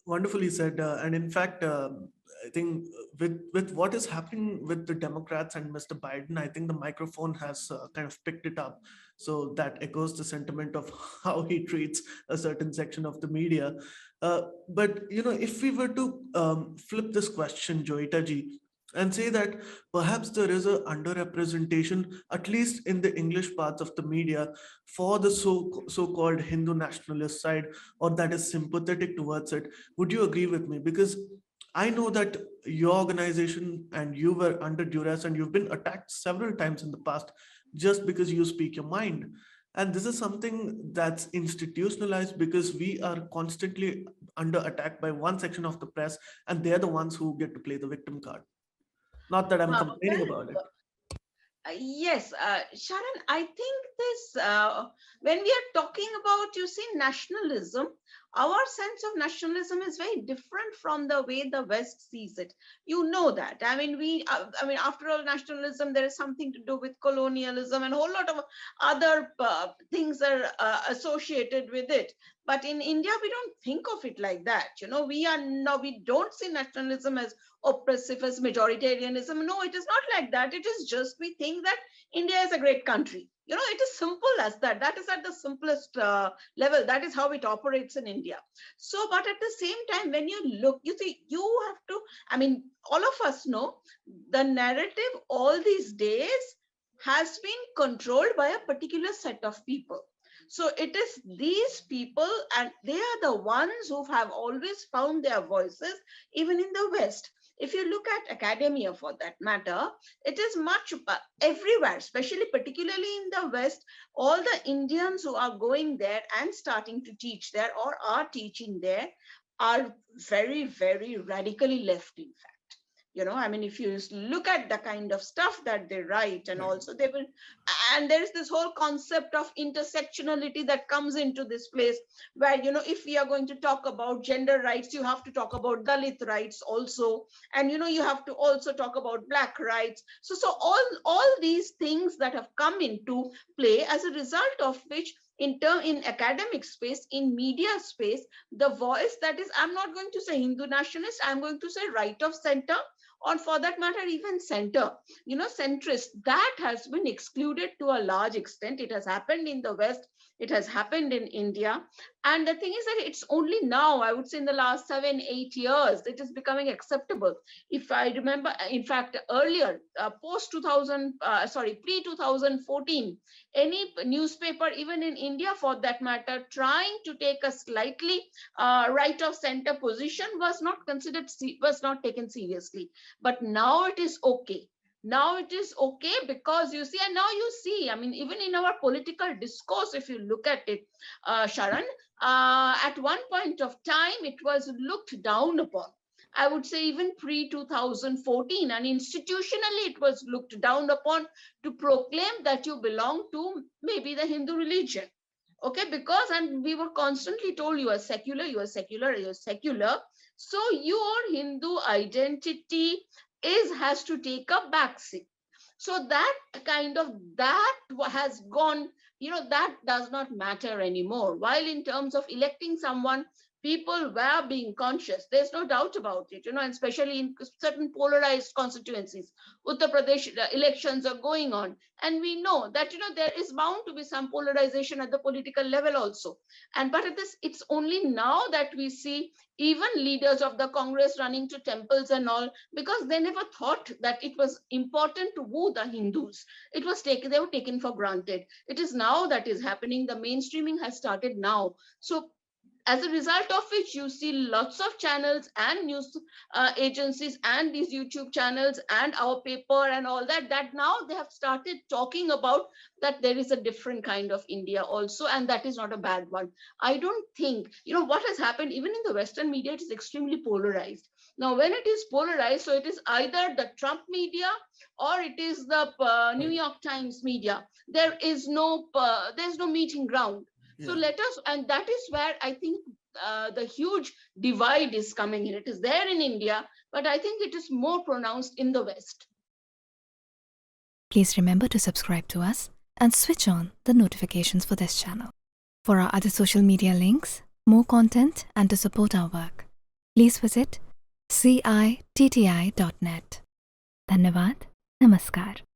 Wonderfully said. And in fact, I think with what is happening with the Democrats and Mr. Biden, I think the microphone has kind of picked it up. So that echoes the sentiment of how he treats a certain section of the media. But if we were to flip this question, Joyeeta ji, and say that perhaps there is a underrepresentation, at least in the English parts of the media, for the so-called Hindu nationalist side, or that is sympathetic towards it. Would you agree with me? Because I know that your organization and you were under duress and you've been attacked several times in the past just because you speak your mind. And this is something that's institutionalized because we are constantly under attack by one section of the press, and they're the ones who get to play the victim card. Not that I'm complaining Well, about it. yes, Sharon, I think when we are talking about, you see, nationalism, our sense of nationalism is very different from the way the West sees it. You know that. After all, nationalism, there is something to do with colonialism, and a whole lot of other things are associated with it. But in India, we don't think of it like that. We don't see nationalism as oppressive, as majoritarianism. No, it is not like that. It is just, we think that India is a great country. It is simple as that. That is at the simplest level. That is how it operates in India. So, but at the same time, when you look, you see, you have to, all of us know the narrative all these days has been controlled by a particular set of people. So it is these people, and they are the ones who have always found their voices, even in the West. If you look at academia, for that matter, it is much everywhere, especially particularly in the West. All the Indians who are going there and starting to teach there or are teaching there are very, very radically left, in fact. If you look at the kind of stuff that they write, and also they will, and there is this whole concept of intersectionality that comes into this place, where, if we are going to talk about gender rights, you have to talk about Dalit rights also, and you have to also talk about Black rights. So all these things that have come into play, as a result of which, in academic space, in media space, the voice that is, I'm not going to say Hindu nationalist, I'm going to say right of center, or for that matter, even center, centrist, that has been excluded to a large extent. It has happened in the West, it has happened in India. And the thing is that it's only now, I would say in the last 7-8 years, it is becoming acceptable. If I remember, in fact, earlier, pre 2014, any newspaper, even in India for that matter, trying to take a slightly right of center position was not taken seriously. But now it is okay. Now it is okay, because you see, and now you see, even in our political discourse, if you look at it, Sharon, at one point of time, it was looked down upon. I would say even pre 2014, and institutionally, it was looked down upon to proclaim that you belong to maybe the Hindu religion. Okay, because, and we were constantly told, you are secular, you are secular, you are secular. So your Hindu identity has to take a backseat. So that has gone, that does not matter anymore. While in terms of electing someone, people were being conscious. There's no doubt about it, and especially in certain polarized constituencies. Uttar Pradesh elections are going on, and we know that, there is bound to be some polarization at the political level also. But it's only now that we see even leaders of the Congress running to temples and all, because they never thought that it was important to woo the Hindus. They were taken for granted. It is now that is happening. The mainstreaming has started now. So as a result of which, you see lots of channels and news agencies and these YouTube channels and our paper and all that now they have started talking about that there is a different kind of India also, and that is not a bad one. I don't think, what has happened, even in the Western media, it is extremely polarized. Now, when it is polarized, so it is either the Trump media or it is the New York Times media. There's no meeting ground. So and that is where I think the huge divide is coming in. It is there in India, but I think it is more pronounced in the West. Please remember to subscribe to us and switch on the notifications for this channel. For our other social media links, more content, and to support our work, Please visit citti.net. धन्यवाद. Namaskar.